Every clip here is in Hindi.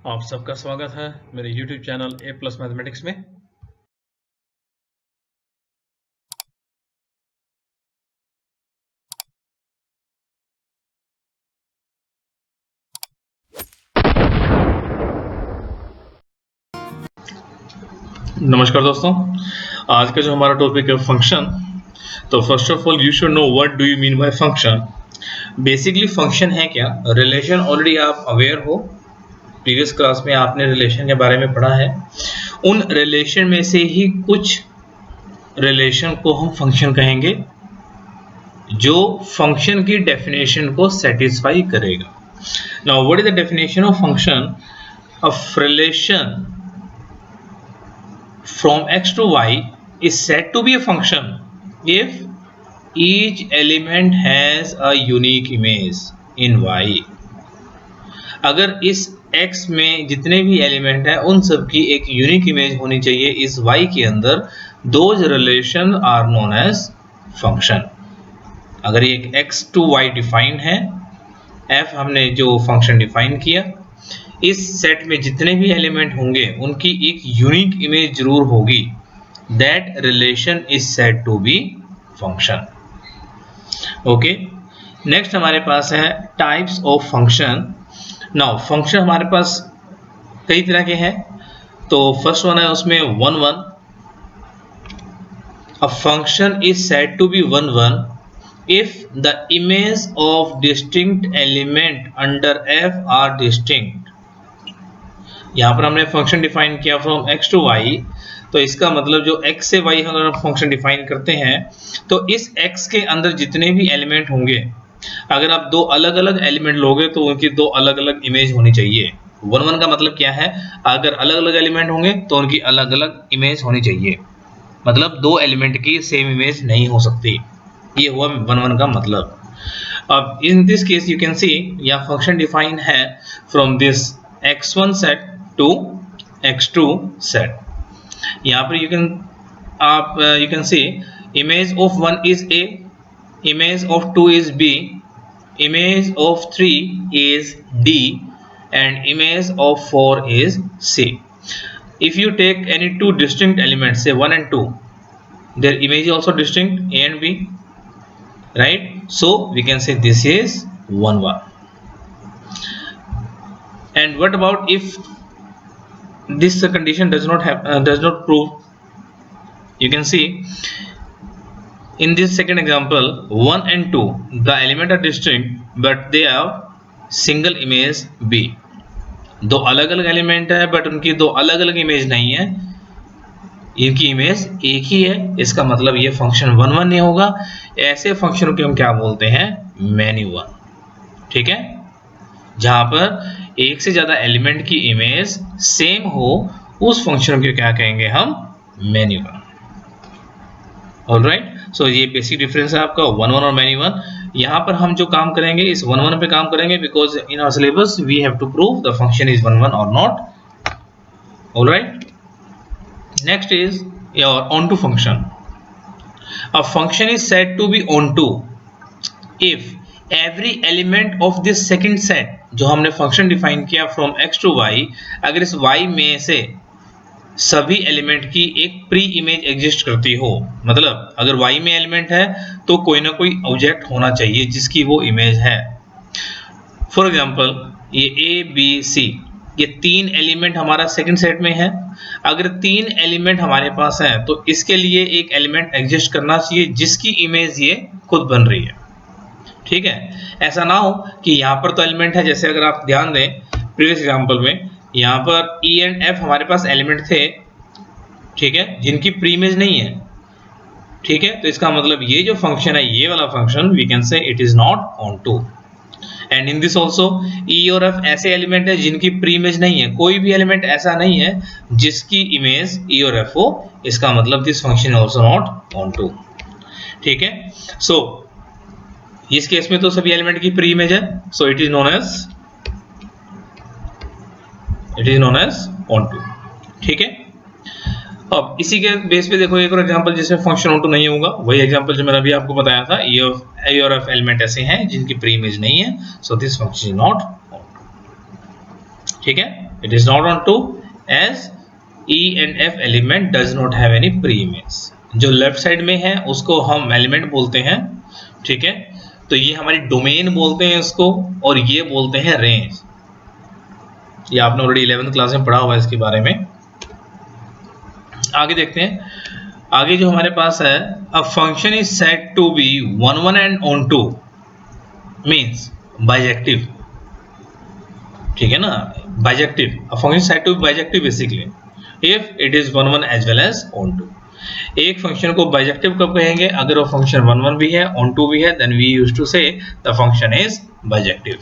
आप सबका स्वागत है मेरे YouTube चैनल ए प्लस मैथमेटिक्स में। नमस्कार दोस्तों, आज का जो हमारा टॉपिक है फंक्शन। तो first of all you should know what do you mean by function. Basically function है क्या? रिलेशन ऑलरेडी आप अवेयर हो, प्रीवियस क्लास में आपने रिलेशन के बारे में पढ़ा है। उन रिलेशन में से ही कुछ रिलेशन को हम फंक्शन कहेंगे जो फंक्शन की डेफिनेशन को सेटिस्फाई करेगा। Now what is the definition of function? A relation from x to y is said to be a function if each element has a unique image in y। अगर इस x में जितने भी एलिमेंट हैं उन सब की एक यूनिक इमेज होनी चाहिए इस y के अंदर, those relation are known as function। अगर ये एक x to y डिफाइंड है, f हमने जो फंक्शन डिफाइन किया, इस सेट में जितने भी एलिमेंट होंगे उनकी एक यूनिक इमेज जरूर होगी, that relation is said to be function. Okay, next हमारे पास है types of function. Now function हमारे पास कई तरह के हैं। तो फर्स्ट वन है उसमें one one. A function is said to be one one if the image of distinct element under f are distinct। यहाँ पर हमने फंक्शन डिफाइन किया फ्रॉम x टू y, तो इसका मतलब जो x से y अगर हम फंक्शन डिफाइन करते हैं तो इस x के अंदर जितने भी एलिमेंट होंगे, अगर आप दो अलग अलग एलिमेंट लोगे तो उनकी दो अलग अलग इमेज होनी चाहिए। वन वन का मतलब क्या है? अगर अलग अलग एलिमेंट होंगे तो उनकी अलग अलग इमेज होनी चाहिए, मतलब दो एलिमेंट की सेम इमेज नहीं हो सकती। ये हुआ वन वन का मतलब। अब in this case you can see यह फंक्शन डिफाइन है from this x1 set to x2 set. यहाँ पर you can see image of 1 is A, image of 2 is B, image of 3 is D, and image of 4 is C। If you take any two distinct elements, say 1 and 2, their image is also distinct, A and B, right? So we can say this is 1 1। And what about if this condition does not prove? You can see in this second example 1 and 2 the element are distinct but they have single image B। दो अलग अलग एलिमेंट है बट उनकी दो अलग अलग इमेज नहीं है, इनकी इमेज एक ही है। इसका मतलब ये फंक्शन वन वन नहीं होगा। ऐसे फंक्शनों को हम क्या बोलते हैं? Many one. ठीक है, जहां पर एक से ज्यादा एलिमेंट की इमेज सेम हो उस फंक्शन को क्या कहेंगे हम? Many one. ऑलराइट, सो ये बेसिक डिफरेंस है आपका वन वन और मैनी वन। यहाँ पर हम जो काम करेंगे इस वन वन पे काम करेंगे because in our syllabus we have to prove the function is one one और not. Alright, next is your onto function। A function is said to be onto if every element of this second set, जो हमने फंक्शन डिफाइन किया फ्रॉम x टू y, अगर इस y में से सभी एलिमेंट की एक प्री इमेज एग्जिस्ट करती हो, मतलब अगर y में एलिमेंट है तो कोई ना कोई ऑब्जेक्ट होना चाहिए जिसकी वो इमेज है। फॉर एग्जांपल ये a b c, ये तीन एलिमेंट हमारा सेकंड सेट में है। अगर तीन एलिमेंट हमारे पास हैं तो इसके लिए एक एलिमेंट एग्जिस्ट करना चाहिए जिसकी इमेज ये खुद बन रही है। ठीक है, ऐसा ना हो कि यहाँ पर तो एलिमेंट है, जैसे अगर आप ध्यान दें प्रीवियस एग्जांपल में यहाँ पर E एंड F हमारे पास एलिमेंट थे, ठीक है, जिनकी प्री इमेज नहीं है। ठीक है, तो इसका मतलब ये जो फंक्शन है, ये वाला function we can say it is not onto. And in this also E और F ऐसे एलिमेंट है जिनकी प्री इमेज नहीं है। कोई भी एलिमेंट ऐसा नहीं है जिसकी इमेज E और F हो, इसका मतलब this function is also not onto. ठीक है, सो इस केस में तो सभी एलिमेंट की प्री इमेज है, so it is known as onto. ठीक है, अब इसी के बेस पे देखो एक और एग्जांपल जिसमें फंक्शन ऑनटू नहीं होगा, वही एग्जांपल जो मैंने अभी आपको बताया था। E और F एलिमेंट ऐसे हैं जिनकी प्री इमेज नहीं है, so this function is not onto. ठीक है, It is not on 2 as E and F element does not have any pre-image. जो लेफ्ट साइड में है उसको हम एलिमेंट बोलते हैं, ठीक है। तो ये हमारी डोमेन बोलते हैं इसको, और ये बोलते हैं रेंज। ये आपने ऑलरेडी 11th क्लास में पढ़ा हुआ है इसके बारे में। आगे देखते हैं, आगे जो हमारे पास है, a function is said to be 1 1 and on 2 means bijective, ठीक है ना। Bijective, a function said to be bijective basically if it is 1 1 as well as on 2। एक फंक्शन को बाइजेक्टिव कब कहेंगे? अगर वो फंक्शन 1 1 भी है, ऑन 2 भी है, then we use to say the function is bijective.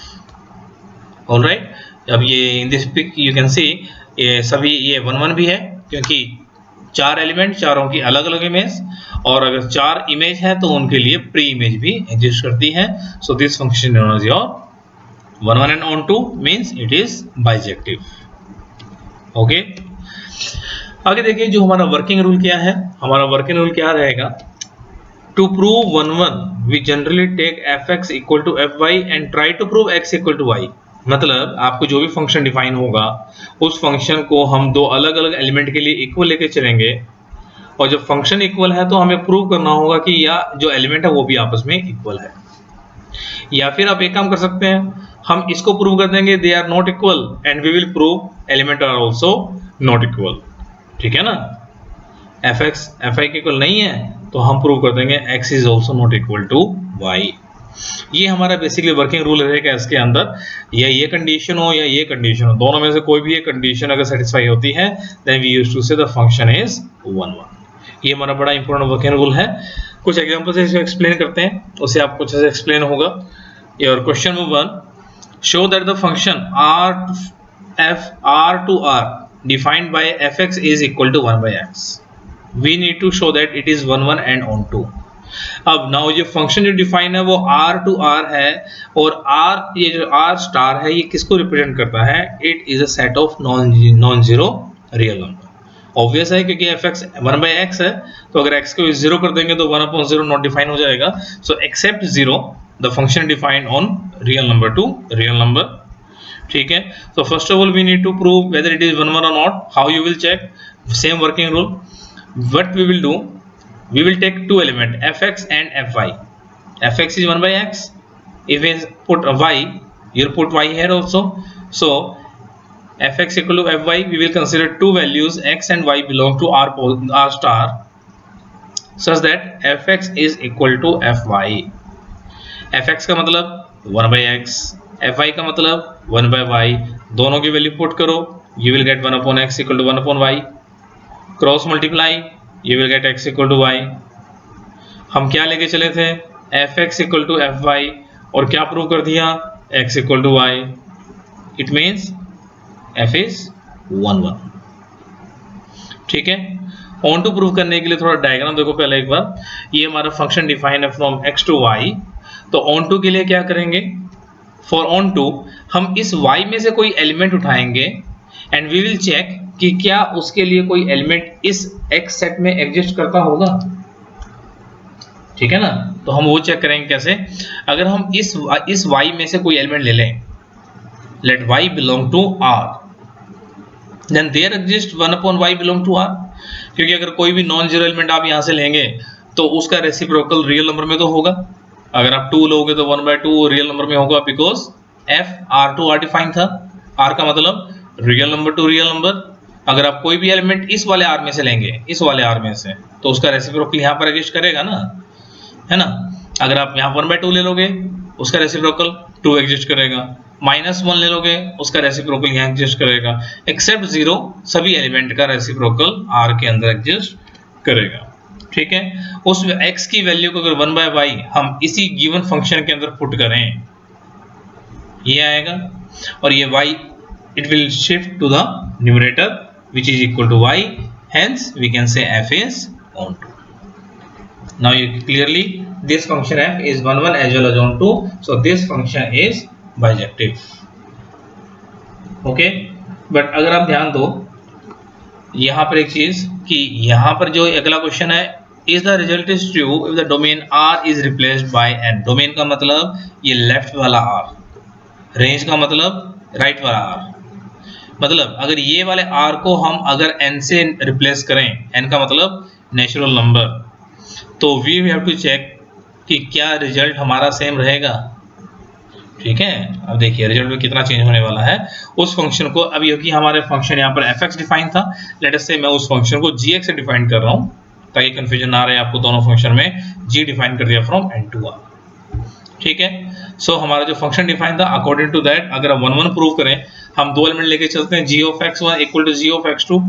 Alright, अब ये in this pic you can see ये सभी ये 1 1 भी है क्योंकि 4 एलिमेंट, चारों की अलग अलग इमेज, और अगर 4 इमेज है तो उनके लिए प्री इमेज भी एग्जिस्ट करती है। So this function known as your 1 1 and on 2 means it is bijective. Okay, आगे देखिए जो हमारा वर्किंग रूल क्या है। हमारा वर्किंग रूल क्या रहेगा? To prove 1 1 we generally take fx equal to fy and try to prove x equal to y। मतलब आपको जो भी फंक्शन डिफाइन होगा उस फंक्शन को हम दो अलग अलग एलिमेंट के लिए इक्वल लेके चलेंगे, और जब फंक्शन इक्वल है तो हमें प्रूव करना होगा कि या जो एलिमेंट है वो भी आपस में इक्वल है। या फिर आप एक काम कर सकते हैं, हम इसको प्रूव कर देंगे they are not equal and we will prove element are also not equal, ठीक है ना। fx fy के इक्वल नहीं है तो हम प्रूव कर देंगे x is also not equal to y। ये हमारा बेसिकली वर्किंग रूल रहेगा इसके अंदर। या ये कंडीशन हो या ये कंडीशन हो, दोनों में से कोई भी एक कंडीशन अगर सेटिस्फाई होती है then we use to say the function is 1 1। ये हमारा बड़ा इंपॉर्टेंट वर्किंग रूल है। कुछ एग्जांपल से इसको एक्सप्लेन करते हैं, उससे आपको अच्छे से एक्सप्लेन होगा। और question number 1, show that the function r to r defined by fx is equal to 1 by x. We need to show that it is 1 1 and on 2. अब नाउ ये फंक्शन जो डिफाइन है वो r to r है, और r ये जो r स्टार है ये किसको रिप्रेजेंट करता है? It is a set of non zero real number. Obvious है क्योंकि fx 1 by x है, तो अगर x को 0 कर देंगे तो 1 upon 0 नॉट डिफाइन हो जाएगा। So except 0 the function defined on real number to real number, ठीक है। तो first of all we need to prove whether it is 1 1 और not. How you will check? Same working rule. What we will do, we will take two element fx and fy. fx is 1 by x. If we put a y, you put y here also. So fx equal to fy, we will consider two values x and y belong to r star such that fx is equal to fy. fx का मतलब 1 by x, fy का मतलब 1 by y। दोनों की वैल्यू पुट करो, you will get 1 upon x equal to 1 upon y. Cross multiply, you will get x equal to y। हम क्या लेके चले थे? fx equal to fy, और क्या प्रूव कर दिया? x equal to y। It means f is 1 1, ठीक है। ऑन टू प्रूव करने के लिए थोड़ा डायग्राम देखो पहले एक बार। ये हमारा फंक्शन डिफाइन है फ्रॉम x to y। तो ऑन टू के लिए क्या करेंगे? फॉर ऑन टू हम इस y में से कोई एलिमेंट उठाएंगे एंड वी विल चेक कि क्या उसके लिए कोई एलिमेंट इस x सेट में एग्जिस्ट करता होगा, ठीक है ना। तो हम वो चेक करेंगे कैसे? अगर हम इस y में से कोई एलिमेंट ले लें, let y belong to r, then there exist 1 upon y belong to r। क्योंकि अगर कोई भी नॉन जीरो एलिमेंट आप यहां से लेंगे तो उसका रेसिप्रोकल रियल नंबर में तो होगा। अगर आप 2 लोगे तो 1 by 2 रियल नंबर में होगा, because f r to r define था। r का मतलब real number to real number. अगर आप कोई भी एलिमेंट इस वाले r में से लेंगे, इस वाले r में से, तो उसका रेसिप्रोकल यहाँ पर एग्जिस्ट करेगा ना, है ना। अगर आप यहाँ 1 by 2 ले लोगे उसका रेसिप्रोकल 2 एग्जिस्ट करेगा, -1 ले लोगे उसका रेसिप्रोकल यहाँ एग्जिस्ट करेगा, एक्सेप्ट 0 सभी एलिमेंट का रेसिप्रोकल r के अंदर एग्जिस्ट करेगा, ठीक है। उस x की वैल्यू को अगर 1 by y हम इसी गिवन फंक्शन के अंदर पुट करें, ये आएगा, और ये y it will shift to the numerator which is equal to y, hence we can say f is on 2. Now you clearly this function f is 1 1 as well as on 2, so this function is bijective, okay। but अगर आप ध्यान दो यहाँ पर एक चीज कि यहाँ पर जो अगला क्वेश्चन है, is the result is true if the domain r is replaced by n। Domain का मतलब ये लेफ्ट वाला r, रेंज का मतलब राइट वाला r। मतलब अगर ये वाले r को हम अगर n से रिप्लेस करें, n का मतलब नेचुरल नंबर, तो वी हैव टू चेक कि क्या रिजल्ट हमारा सेम रहेगा। ठीक है, अब देखिए रिजल्ट में कितना चेंज होने वाला है उस फंक्शन को। अब क्योंकि हमारे फंक्शन यहाँ पर fx डिफाइन था, लेट अस से मैं उस फंक्शन को gx से डिफाइन कर रहा हूँ ताकि कंफ्यूजन ना रहे आपको। दोनों फंक्शन में g डिफाइन कर दिया फ्रॉम n to r। ठीक है, सो हमारा जो फंक्शन डिफाइन था अकॉर्डिंग टू दैट अगर हम 1 1 प्रूव करें, हम दो एलिमेंट लेके चलते हैं, g of x1 equal to g of x2।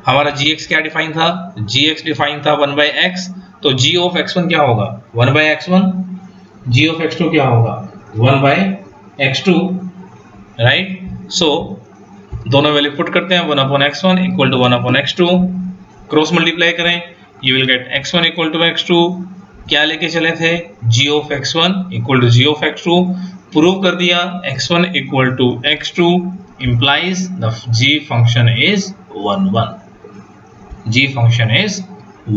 हमारा gx क्या डिफाइन था, gx डिफाइन था 1 by x, तो g of x1 क्या होगा 1 by x1, g of x2 क्या होगा 1 by x2, राइट। सो दोनों वैल्यू पुट करते हैं, 1 upon x1 equal to 1 upon x2, cross multiply करें, you will get x1 equal to x2, क्या लेके चले थे g of x1 equal to g of x2, prove कर दिया x1 equal to x2 implies the g function is 1 1, g function is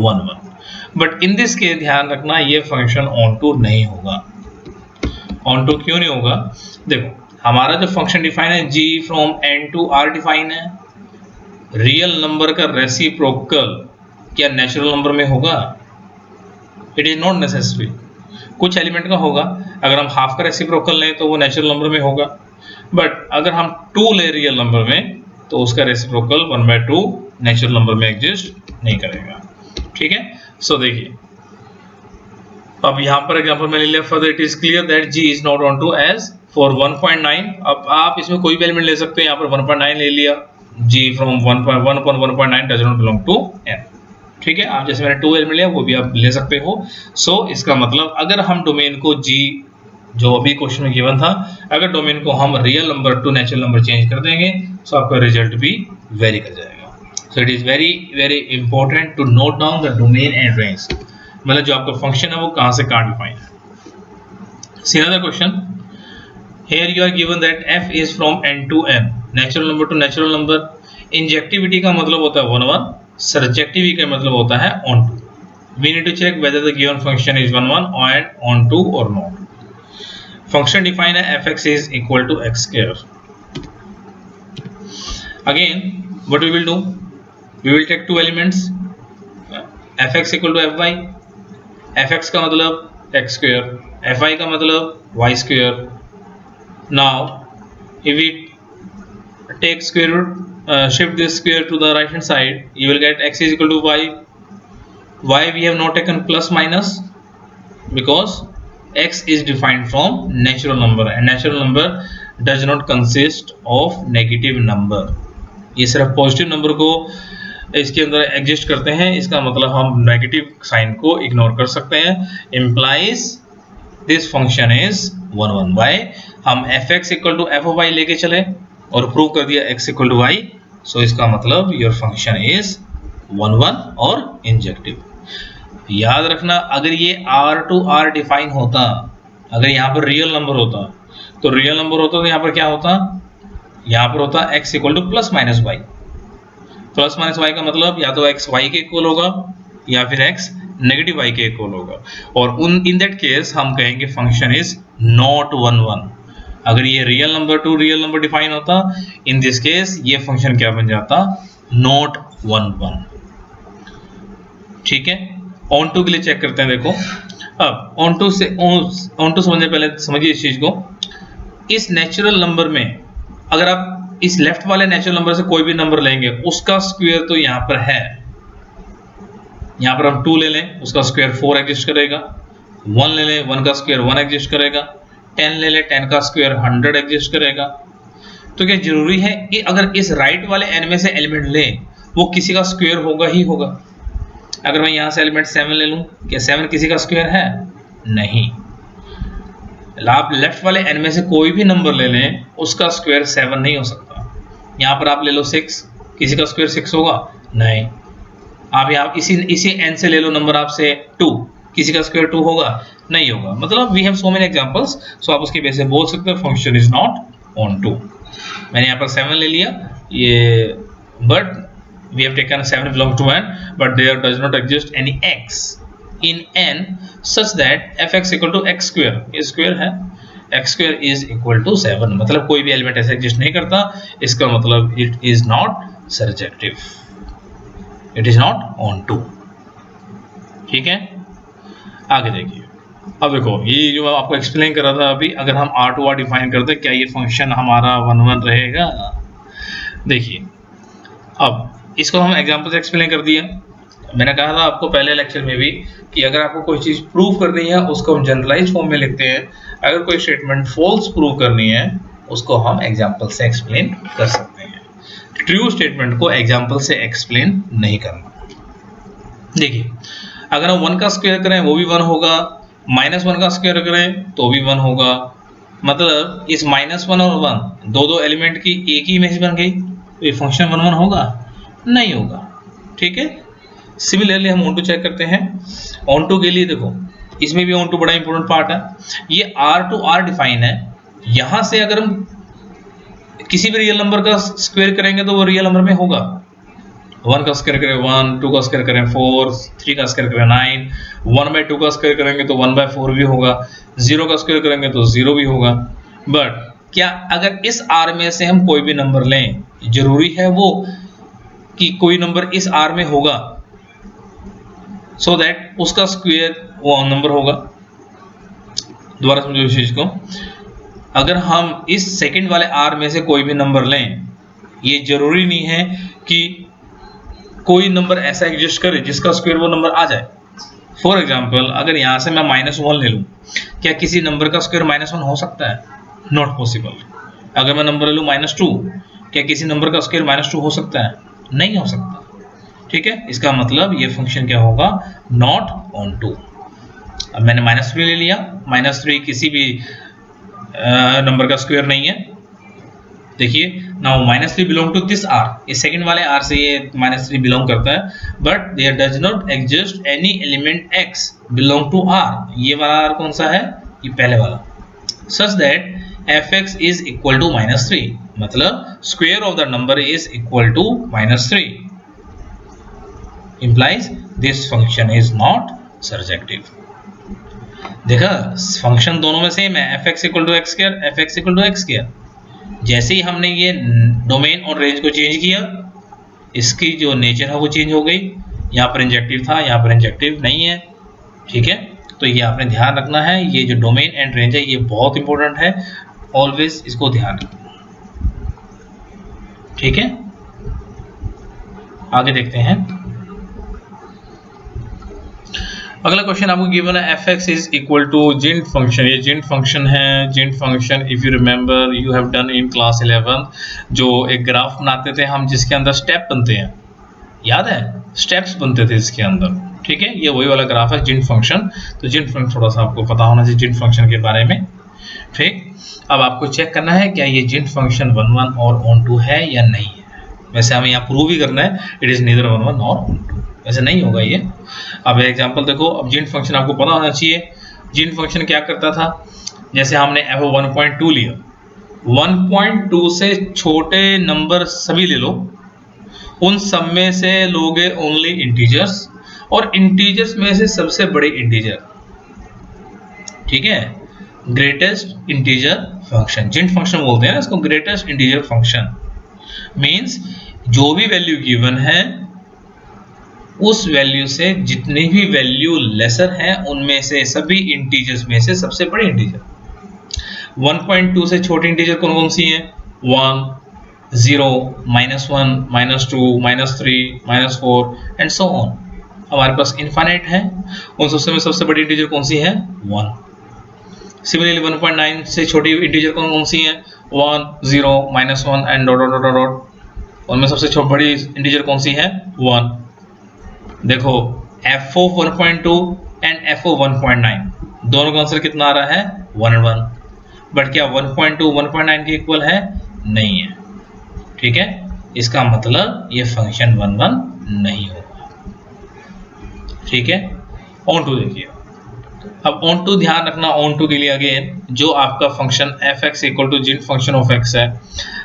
1 1। But in this के ध्यान रखना ये फंक्शन ऑन टू नहीं होगा। ऑन टू क्यों नहीं होगा, देखो हमारा जो फंक्शन डिफाइन है g from n to r define है, रियल नंबर का रेसिप्रोकल क्या नेचुरल नंबर में होगा, इट इज नॉट नेसेसरी। कुछ एलिमेंट का होगा, अगर हम हाफ का रेसिप्रोकल लें तो वो नेचुरल नंबर में होगा, बट अगर हम 2 ले रियल नंबर में तो उसका रेसिप्रोकल 1/2 नेचुरल नंबर में एग्जिस्ट नहीं करेगा। ठीक है, सो देखिए अब यहाँ पर एग्जांपल में ले लिया, further it is clear that g is not onto as for 1.9। अब आप इसमें कोई भी एलिमेंट ले सकते हैं, यहाँ पर 1.9 ले लिया, g from 1 upon 1.9 does not belong to n। ठीक है, आप जैसे मैंने 2 एलिमेंट लिया वो भी आप ले सकते हो। सो इसका मतलब अगर हम डोमेन को g जो अभी क्वेश्चन में गिवन था, अगर डोमेन को हम real number to natural number change कर देंगे तो आपका रिजल्ट भी वेरी कर जाएगा। So it is very very important to note down the domain and range, मतलब जो आपका फंक्शन है वो कहाँ से कहाँ डिफाइन है। See another question, here you are given that f is from n to n, natural number to natural number. Injectivity का मतलब होता है 1 1, सर्जेक्टिविटी का मतलब होता है onto. We need to check whether the given function is 1 1 and on to or not। Function define है fx is equal to x square। Again what we will do, we will take two elements, fx equal to fy, fx का मतलब x square, fy का मतलब y square। Now if we take square root, shift this square to the right hand side, you will get x is equal to y. Why we have not taken plus minus, because x is defined from natural number and natural number does not consist of negative number। ये सिर्फ पॉजिटिव नंबर को इसके अंदर एग्जिस्ट करते हैं, इसका मतलब हम नेगेटिव साइन को इग्नोर कर सकते हैं। implies this function is 1 1 y। हम fx equal to f of y लेके चले और प्रूव कर दिया x इक्वल टू y, सो इसका मतलब योर फंक्शन इज 1 1 और इंजेक्टिव। याद रखना अगर ये r to r डिफाइन होता, अगर यहाँ पर रियल नंबर होता तो रियल नंबर होता तो यहाँ पर क्या होता, यहाँ पर होता x equal to plus minus y. Plus minus y का मतलब या तो x y के इक्वल होगा या फिर x नेगेटिव y के इक्वल होगा, और इन दैट केस हम कहेंगे फंक्शन इज नॉट 1 1। अगर ये real number to real number define होता, इन दिस केस ये फंक्शन क्या बन जाता, नॉट 1 1। ठीक है, ऑन टू के लिए चेक करते हैं। देखो अब ऑन टू समझने पहले समझिए इस चीज को। इस नेचुरल नंबर में अगर आप इस लेफ्ट वाले नेचुरल नंबर से कोई भी नंबर लेंगे उसका स्क्वायर तो यहाँ पर है, यहाँ पर हम 2 ले लें उसका स्क्वायर 4 एग्जिस्ट करेगा, 1 ले लें 1 का स्क्वायर 1 एग्जिस्ट करेगा, 10 ले लें 10 का स्क्वायर 100 एग्जिस्ट करेगा। तो क्या जरूरी है कि अगर इस राइट वाले n में से एलिमेंट लें वो किसी का स्क्वायर होगा ही होगा। अगर मैं यहाँ से एलिमेंट 7 ले लूँ, क्या 7 किसी का स्क्वायर है, नहीं। आप लेफ्ट वाले n में से कोई भी नंबर ले लें उसका स्क्वायर 7 नहीं हो सकता। यहाँ पर आप ले लो 6, किसी का स्क्वायर 6 होगा, नहीं। आप यहाँ इसी n से ले लो नंबर आपसे 2, किसी का स्क्वायर 2 होगा, नहीं होगा। मतलब we have so many examples, so आप उसकी बेस से बोल सकते हो function is not onto. मैंने यहाँ पर 7 ले लिया, ये but we have taken 7 belongs to n, but there does not exist any x in n such that fx equal to x square, ये स्क्वायर है, x square is equal to 7, मतलब कोई भी एलिमेंट ऐसा एग्जिस्ट नहीं करता, इसका मतलब it is not surjective, it is not onto. ठीक है, आगे देखिए। अब देखो ये जो मैं आपको एक्सप्लेन कर रहा था अभी, अगर हम R to R डिफाइन करते क्या ये फंक्शन हमारा 1 1 रहेगा? देखिए अब इसको हम एग्जांपल से एक्सप्लेन कर दिया। मैंने कहा था आपको पहले लेक्चर में भी कि अगर आपको कोई चीज़ प्रूव करनी है उसको हम जनरलाइज फॉर्म में लिखते हैं, अगर कोई स्टेटमेंट फॉल्स प्रूव करनी है उसको हम एग्जांपल से एक्सप्लेन कर सकते हैं। ट्रू स्टेटमेंट को एग्जांपल से एक्सप्लेन नहीं करना। देखिए अगर हम 1 का स्क्वायर करें वो भी 1 होगा, -1 का स्क्वायर करें तो भी 1 होगा, मतलब इस -1 और 1 दो एलिमेंट की एक ही इमेज बन गई, तो ये फंक्शन 1 1 होगा? नहीं होगा। ठीक है, सिमिलरली हम ऑन टू चेक करते हैं। ऑन टू के लिए देखो इसमें भी ऑन टू बड़ा इंपॉर्टेंट पार्ट है, ये R to R डिफाइन है। यहां से अगर हम किसी भी रियल नंबर का स्क्वायर करेंगे तो वो रियल नंबर में होगा। 1 का स्क्वायर करें 1, 2 का स्क्वायर करें 4, 3 का स्क्वायर करें 9, 1/2 का स्क्वायर करेंगे तो 1/4 भी होगा, 0 का स्क्वायर करेंगे तो 0 भी होगा। बट क्या अगर इस R में से हम कोई भी नंबर लें, जरूरी है वो कि कोई नंबर इस R में होगा सो दैट उसका स्क्वायर वो नंबर होगा? दोबारा समझो इस चीज को, अगर हम इस सेकंड वाले R में से कोई भी नंबर लें, ये जरूरी नहीं है कि कोई नंबर ऐसा एग्जिस्ट करे जिसका स्क्वायर वो नंबर आ जाए। फॉर एग्जाम्पल अगर यहाँ से मैं -1 ले लूँ, क्या किसी नंबर का स्क्वायर -1 हो सकता है? Not possible. अगर मैं नंबर ले लूँ -2, क्या किसी नंबर का स्क्वायर -2 हो सकता है? नहीं हो सकता। ठीक है, इसका मतलब ये फंक्शन क्या होगा? Not onto. अब मैंने -3 ले लिया, -3 किसी भी नंबर का स्क्वायर नहीं है। देखिए now -3 belong to this R, इस सेकंड वाले R से ये -3 बिलोंग करता है, but there does not exist any element X belong to R। ये वाला R कौन सा है? ये पहले वाला। Such that fx is equal to -3, मतलब square of the number is equal to -3, implies this function is not surjective। देखा फंक्शन दोनों में सेम है, fx equal to x square, fx equal to x square. जैसे ही हमने ये डोमेन और रेंज को चेंज किया, इसकी जो नेचर है वो चेंज हो गई। यहाँ पर इंजेक्टिव था, यहाँ पर इंजेक्टिव नहीं है। ठीक है, तो ये आपने ध्यान रखना है, ये जो डोमेन एंड रेंज है ये बहुत इंपॉर्टेंट है, ऑलवेज इसको ध्यान रखना। ठीक है, आगे देखते हैं। अगला क्वेश्चन आपको गिवन है fx इज इक्वल टू जिंट फंक्शन। ये जिंट फंक्शन है। जिंट function if you remember you have done in class 11, जो एक ग्राफ बनाते थे हम जिसके अंदर स्टेप बनते हैं, याद है? स्टेप्स बनते थे इसके अंदर। ठीक है, ये वही वाला ग्राफ है जिंट फंक्शन। तो जिंट फंक्शन थोड़ा सा आपको पता होना चाहिए जिंट फंक्शन के बारे में। ठीक, अब आपको चेक करना है क्या ये जिंट फंक्शन 1 1 और ऑन टू है या नहीं है। वैसे हमें यहाँ प्रूव ही करना है इट इज नीदर 1 1 और ऑन टू, वैसे नहीं होगा ये। अब एग्जांपल देखो, अब जिंट फंक्शन आपको पता होना चाहिए। जिंट फंक्शन क्या करता था, जैसे हमने f 1.2 लिया, 1.2 से छोटे नंबर सभी ले लो, उन सब में से लोगे ओनली इंटीजर्स, और इंटीजर्स में से सबसे बड़े इंटीजर। ठीक है, ग्रेटेस्ट इंटीजर फंक्शन जिंट फंक्शन बोलते हैं ना इसको, ग्रेटेस्ट इंटीजर फंक्शन मींस जो भी वैल्यू गिवन है उस वैल्यू से जितनी भी वैल्यू लेसर है उनमें से सभी इंटीजर्स में से सबसे बड़े इंटीजर। 1.2 से छोटी इंटीजर कौन कौन सी हैं? 1, 0, -1, -2, -3, -4 एंड सो ऑन। हमारे पास इनफाइनाइट है, उन सबसे में सबसे बड़ी इंटीजर कौन सी है? 1। सिमिलरली 1.9 से छोटी इंटीजर कौन कौन सी हैं? 1, 0, -1 and dot dot dot dot. उनमें सबसे बड़ी इंटीजर कौन सी है? 1। देखो f of 1.2 and f of 1.9 दोनों का आंसर कितना आ रहा है? 1 1। बट क्या 1.2 1.9 के इक्वल है? नहीं है। ठीक है, इसका मतलब ये फंक्शन 1 1 नहीं होगा। ठीक है, ऑन टू देखिए। अब ऑन टू ध्यान रखना, ऑन टू के लिए अगेन जो आपका फंक्शन fx इक्वल टू जिंट फंक्शन ऑफ x है,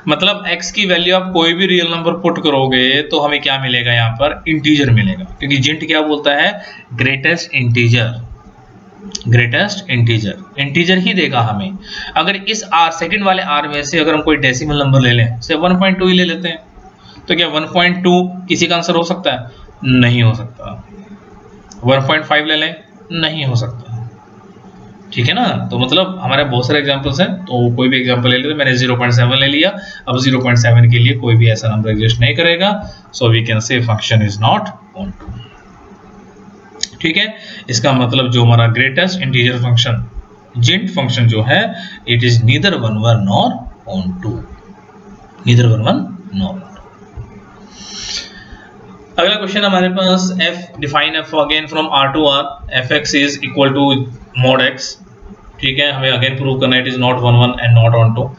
मतलब x की वैल्यू आप कोई भी रियल नंबर पुट करोगे तो हमें क्या मिलेगा? यहाँ पर इंटीजर मिलेगा, क्योंकि जिंट क्या बोलता है? Greatest integer. ग्रेटेस्ट इंटीजर ही देगा हमें। अगर इस आर सेकंड वाले आर में से अगर हम कोई डेसिमल नंबर ले लें, से 1.2 ही ले लेते हैं, तो क्या 1.2 किसी का आंसर हो सकता है? नहीं हो सकता। 1.5 ले लें, नहीं हो सकता। ठीक है ना। तो मतलब हमारे बहुत सारे एग्जांपल्स हैं, तो कोई भी एग्जांपल ले लेते। मैंने 0.7 ले लिया। अब 0.7 के लिए कोई भी ऐसा नंबर एग्जिस्ट नहीं करेगा, so we can say function is not onto. ठीक है, इसका मतलब जो हमारा ग्रेटेस्ट इंटीजर फंक्शन जिंट फंक्शन जो है, it is neither 1 nor onto, neither 1 nor. अगला क्वेश्चन हमारे पास f define f again from r to r, fx is equal to mod x। ठीक है, हमें अगेन प्रूव करना है it is not 1 and not onto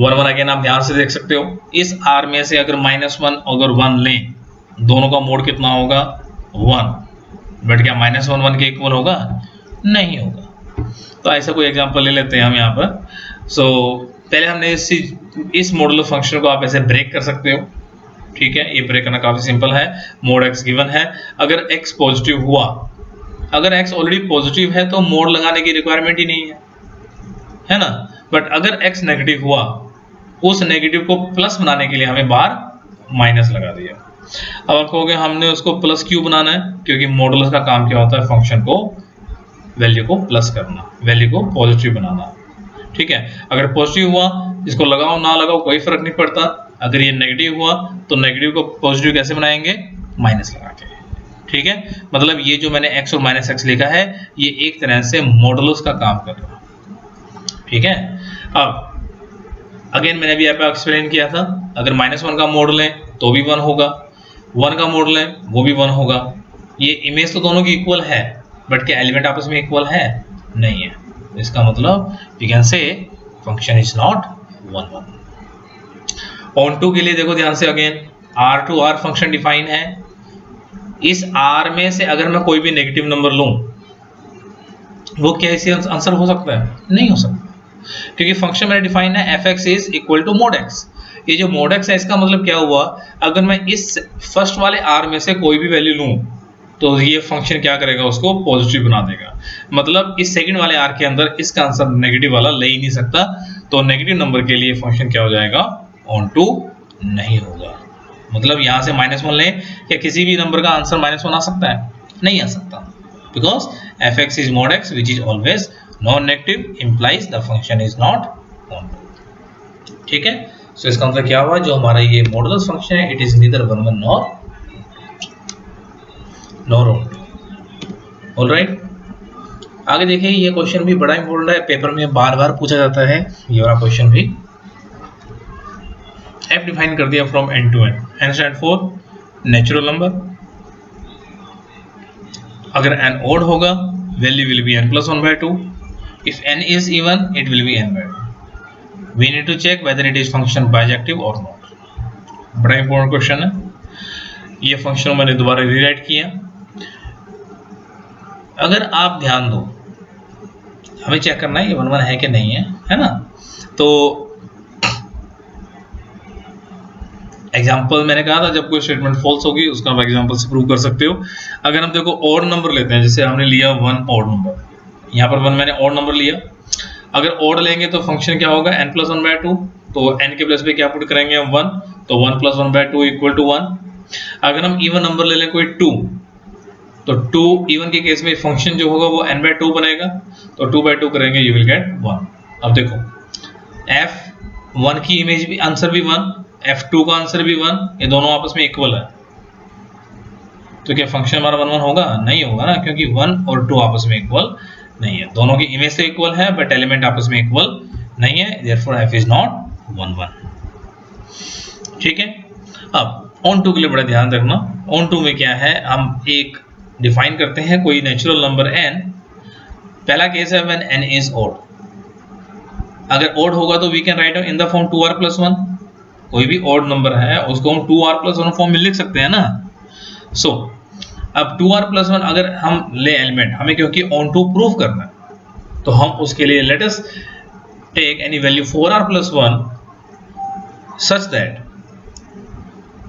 1 again आप ध्यान से देख सकते हो, इस r में से अगर -1 अगर 1 लें, दोनों का मोड कितना होगा? 1। बट क्या -1 के इक्वल होगा? नहीं होगा। तो ऐसा कोई एग्जांपल ले लेते हैं हम यहाँ पर। पहले हमने इस मॉडुलो फंक्शन को आप ऐसे ब्रेक कर सकते हो। ठीक है, ये ब्रेक करना काफी सिंपल है। मोड x गिवन है, अगर x पॉजिटिव हुआ, अगर x ऑलरेडी पॉजिटिव है तो मोड लगाने की रिक्वायरमेंट ही नहीं है ना। बट अगर x नेगेटिव हुआ, उस नेगेटिव को प्लस बनाने के लिए हमें बाहर माइनस लगा दिया। अब आप कहोगे हमने उसको प्लस क्यों बनाना है? क्योंकि मॉडुलस का काम क्या होता है? फंक्शन को वैल्यू को प्लस करना, वैल्यू को पॉजिटिव बनाना। ठीक है, अगर पॉजिटिव हुआ, इसको लगाओ ना लगाओ कोई फर्क नहीं पड़ता। अगर ये नेगेटिव हुआ तो नेगेटिव को पॉजिटिव कैसे बनाएंगे? माइनस लगा के। ठीक है, मतलब ये जो मैंने x और -x लिखा है, ये एक तरह से मॉडुलस का काम कर रहा है। ठीक है, अब अगेन मैंने भी यहाँ पे एक्सप्लेन किया था, अगर -1 का मोड लें तो भी 1 होगा, 1 का मोड लें वो भी 1 होगा। ये इमेज तो दोनों की इक्वल है, बट क्या एलिमेंट आपस में इक्वल है? नहीं है। इसका मतलब we can say function is not 1 onto के लिए देखो ध्यान से, again r to r function define है। इस r में से अगर मैं कोई भी नेगेटिव नंबर लूं, वो क्या इसी आंसर हो सकता है? नहीं हो सकता, क्योंकि फंक्शन मैंने डिफाइन है fx is equal to mod x। ये जो mod x है, इसका मतलब क्या हुआ? अगर मैं इस फर्स्ट वाले r में से कोई भी वैल्यू लूं, तो ये फंक्शन क्या करेगा? उसको पॉजिटिव बना देगा। मतलब इस सेकंड वाले r के अंदर इसका आंसर नेगेटिव वाला ले ही नहीं सकता, तो नेगेटिव नंबर के लिए फंक्शन क्या हो जाएगा? ऑन टू नहीं होगा। मतलब यहां से -1 लें, क्या किसी भी नंबर का आंसर -1 आ सकता है? नहीं आ सकता, because fx is mod x which is always non negative, implies the function is not on to. ठीक है, सो इसका मतलब क्या हुआ? जो हमारा ये मॉडुलस फंक्शन है, it is neither 1 nor onto. Alright, आगे देखिए, ये क्वेश्चन भी बड़ा इंपॉर्टेंट है, पेपर में बार बार पूछा जाता है ये वाला क्वेश्चन भी। f डिफाइन कर दिया from n to n, n stand for natural number. अगर n ओड होगा, value will be n plus 1/2। If n is even, it will be n/2। We need to check whether it is function bijective और नॉट। बड़ा इंपॉर्टेंट क्वेश्चन है ये। फंक्शन मैंने दोबारा रीराइट किया। अगर आप ध्यान दो, हमें चेक करना है ये 1 है कि नहीं है ना। तो एग्जाम्पल मैंने कहा था, जब कोई स्टेटमेंट फॉल्स होगी उसका आप एग्जाम्पल से प्रूव कर सकते हो। अगर हम देखो ऑड नंबर लेते हैं, जैसे हमने लिया 1 ऑड नंबर, यहाँ पर 1 मैंने ऑड नंबर लिया। अगर ऑड लेंगे तो फंक्शन क्या होगा? n plus 1/2। तो n के प्लेस पे क्या पुट करेंगे हम? 1, तो 1 plus 1/2 इक्वल टू 1। अगर हम इवन नंबर ले लें कोई 2, तो 2 इवन के केस में फंक्शन जो होगा वो n/2 बनेगा, तो 2/2 करेंगे, यू विल गेट 1। अब देखो f1 की इमेज भी आंसर भी 1, f2 का आंसर भी 1, ये दोनों आपस में इक्वल है, तो क्या फंक्शन हमारा 1 होगा? नहीं होगा ना, क्योंकि 1 और 2 आपस में इक्वल नहीं है। दोनों की इमेज तो इक्वल है, बट एलिमेंट आपस में इक्वल नहीं है, देयरफॉर f इज नॉट 1। ठीक है, अब ऑन टू के लिए बड़ा ध्यान रखना। ऑन टू में क्या है? हम एक डिफाइन करते हैं कोई नेचुरल नंबर n। पहला केस है व्हेन n इज ऑड। अगर ऑड होगा तो we can write in the form 2r plus 1। कोई भी ऑड नंबर है उसको हम 2r plus 1 फॉर्म में लिख सकते हैं ना। सो अब 2r plus 1 अगर हम ले एलिमेंट, हमें क्योंकि ऑन टू प्रूव करना है, तो हम उसके लिए let us take any value 4r plus 1 such that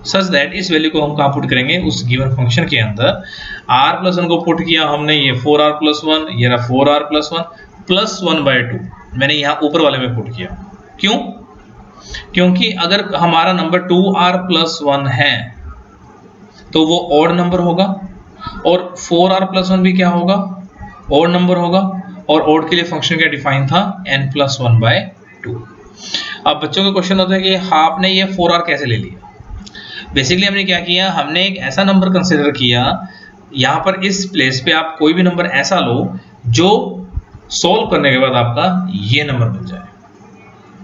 such that इस वैल्यू को हम कहाँ पुट करेंगे, उस गिवन फंक्शन के अंदर। r+1 को पुट किया हमने, ये 4r+1, ये रहा 4r+1 +1/2 मैंने यहाँ ऊपर वाले में पुट किया। क्यों? क्योंकि अगर हमारा नंबर 2r+1 है तो वो ऑड नंबर होगा, और 4r+1 भी क्या होगा, ऑड नंबर होगा, और ऑड के लिए फंक्शन क्या डिफाइन था, n+1/2। अब बच्चों का क्वेश्चन होता है कि आपने ये 4r कैसे ले लिया। बेसिकली हमने क्या किया, हमने एक ऐसा नंबर कंसिडर किया, यहाँ पर इस प्लेस पे आप कोई भी नंबर ऐसा लो जो सॉल्व करने के बाद आपका ये नंबर बन जाए।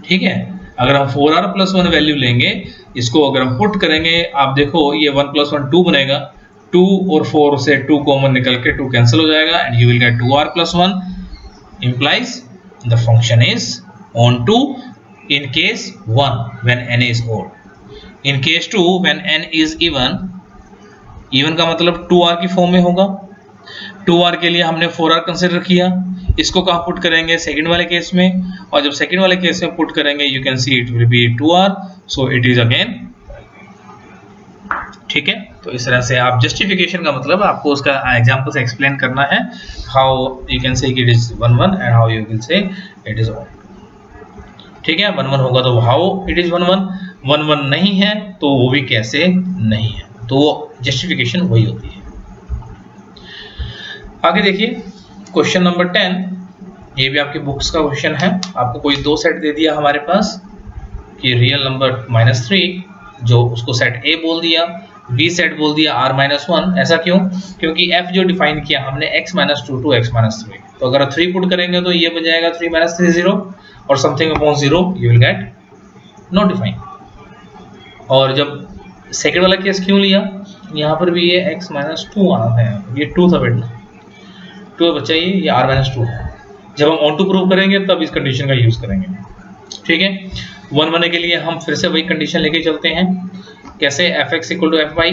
ठीक है, अगर हम 4r+1 वैल्यू लेंगे, इसको अगर हम पुट करेंगे, आप देखो ये 1 + 1 2 बनेगा, 2 और 4 से 2 कॉमन निकल के 2 कैंसिल हो जाएगा, and you will gate 2r+1 implies the function is onto in case 1 when n is odd, in case 2 when n is even का मतलब 2r की फॉर्म में होगा। 2r के लिए हमने 4r कंसिडर किया, इसको कहाँ पुट करेंगे, सेकंड वाले केस में, और जब सेकंड वाले केस में पुट करेंगे you can see it will B 2r, so it is again. ठीक है, तो इस तरह से आप जस्टिफिकेशन का मतलब आपको उसका एग्जांपल से एक्सप्लेन करना है, how you can say it is 1 1 and how you can say it is odd. ठीक है, 1 1 होगा तो हाउ इट इज 1 1, 1 1 नहीं है तो वो भी कैसे नहीं है, तो जस्टिफिकेशन वही होती है। आगे देखिए क्वेश्चन नंबर 10, ये भी आपकी बुक्स का क्वेश्चन है। आपको कोई दो सेट दे दिया हमारे पास कि रियल नंबर -3, जो उसको सेट A बोल दिया, B सेट बोल दिया r-1। ऐसा क्यों? क्योंकि f जो डिफाइन किया हमने x-2 to x-3, तो अगर 3 पुट करेंगे तो ये बन जाएगा 3 - 3 0, और something upon 0 you will get not define. और जब सेकंड वाला केस क्यों लिया, यहाँ पर भी ये x-2 आना है, ये 2 था बेटा, 2 बच्चा, ये r-2 है। जब हम ऑन टू प्रूव करेंगे तब इस कंडीशन का यूज करेंगे। ठीक है, 1 बनने के लिए हम फिर से वही कंडीशन लेके चलते हैं। कैसे, fx = fy,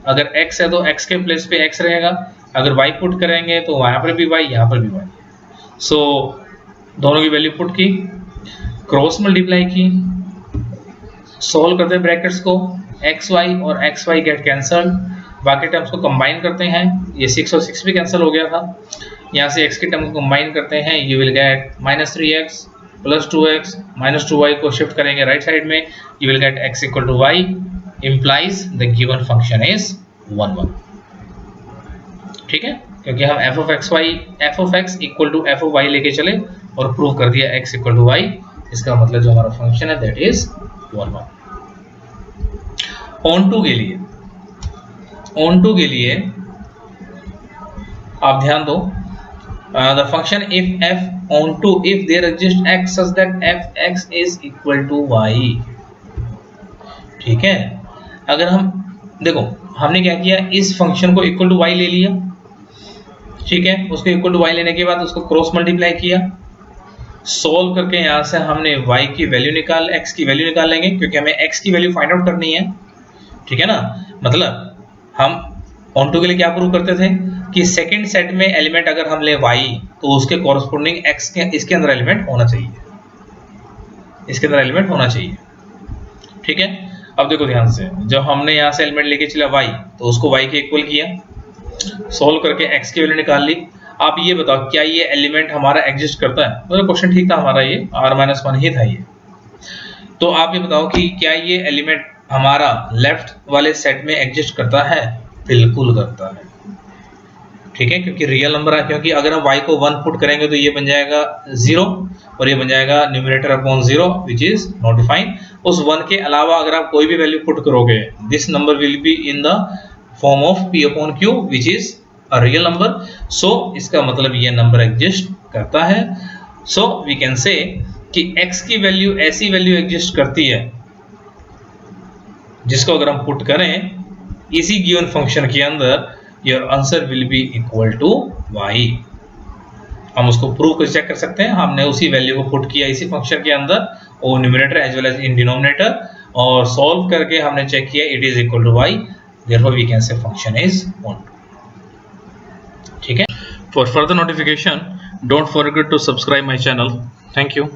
अगर x है तो x के प्लेस पे x रहेगा, अगर y पुट करेंगे तो यहाँ पर भी y, यहाँ पर भी y। सो दोनों की वैल्यू पुट की, क्रॉस मल्टीप्लाई की, सोल्व करते हैं ब्रैकेट्स को, xy और xy गेट कैंसल्ड, बाकी टर्म्स को कंबाइन करते हैं, ये 6 और 6 भी कैंसिल हो गया था, यहाँ से x के टर्म को कंबाइन करते हैं, you will gate -3x + 2x -2y को शिफ्ट करेंगे राइट साइड में, you will gate x = y, implies the given function is 1 1। ठीक है, क्योंकि हम f(x) = f(y) लेके चले और प्रूव कर दिया x = y, इसका मतलब जो हमारा फंक्शन है दैट इज 1 1। ऑन टू के लिए आप ध्यान दो, the function if f onto if there exists x such that fx is equal to y। ठीक है, अगर हम देखो हमने क्या किया, इस फंक्शन को इक्वल टू y ले लिया। ठीक है, उसको इक्वल टू y लेने के बाद उसको क्रॉस मल्टीप्लाई किया, सोल्व करके यहाँ से हमने y की वैल्यू निकाल, x की वैल्यू निकाल लेंगे, क्योंकि हमें x की वैल्यू फाइंड आउट करनी है। ठीक है ना, मतलब हम ऑन टू के लिए क्या प्रूव करते थे कि सेकंड सेट में एलिमेंट अगर हम ले y तो उसके कॉरस्पॉन्डिंग x के इसके अंदर एलिमेंट होना चाहिए, इसके अंदर एलिमेंट होना चाहिए। ठीक है, अब देखो ध्यान से, जब हमने यहाँ से एलिमेंट लेके चला y तो उसको y के इक्वल किया, सोल्व करके x की वैल्यू निकाल ली। आप ये बताओ क्या ये एलिमेंट हमारा एग्जिस्ट करता है? मतलब क्वेश्चन ठीक था हमारा, ये r-1 ही था ये। तो आप ये बताओ कि क्या ये एलिमेंट हमारा लेफ्ट वाले सेट में एग्जिस्ट करता है? बिल्कुल करता है। ठीक है, क्योंकि रियल नंबर है, क्योंकि अगर हम y को 1 पुट करेंगे तो ये बन जाएगा 0 और ये बन जाएगा numerator upon 0 which is not defined. उस 1 के अलावा अगर आप कोई भी वैल्यू पुट करोगे, this number will be in the form of p/q which is a real number. So इसका मतलब ये नंबर एग्जिस्ट करता है। सो वी कैन से कि x की वैल्यू ऐसी वैल्यू एग्जिस्ट करती है जिसको अगर हम पुट करें इसी गिवन फंक्शन के अंदर, your answer will be equal to y। हम उसको प्रूव कर चेक कर सकते हैं, हमने उसी वैल्यू को पुट किया इसी फंक्शन के अंदर, और numerator as well as in denominator, और सॉल्व करके हमने चेक किया it is equal to y, therefore we can say function is on. ठीक है, for further notification don't forget to subscribe my channel. Thank you.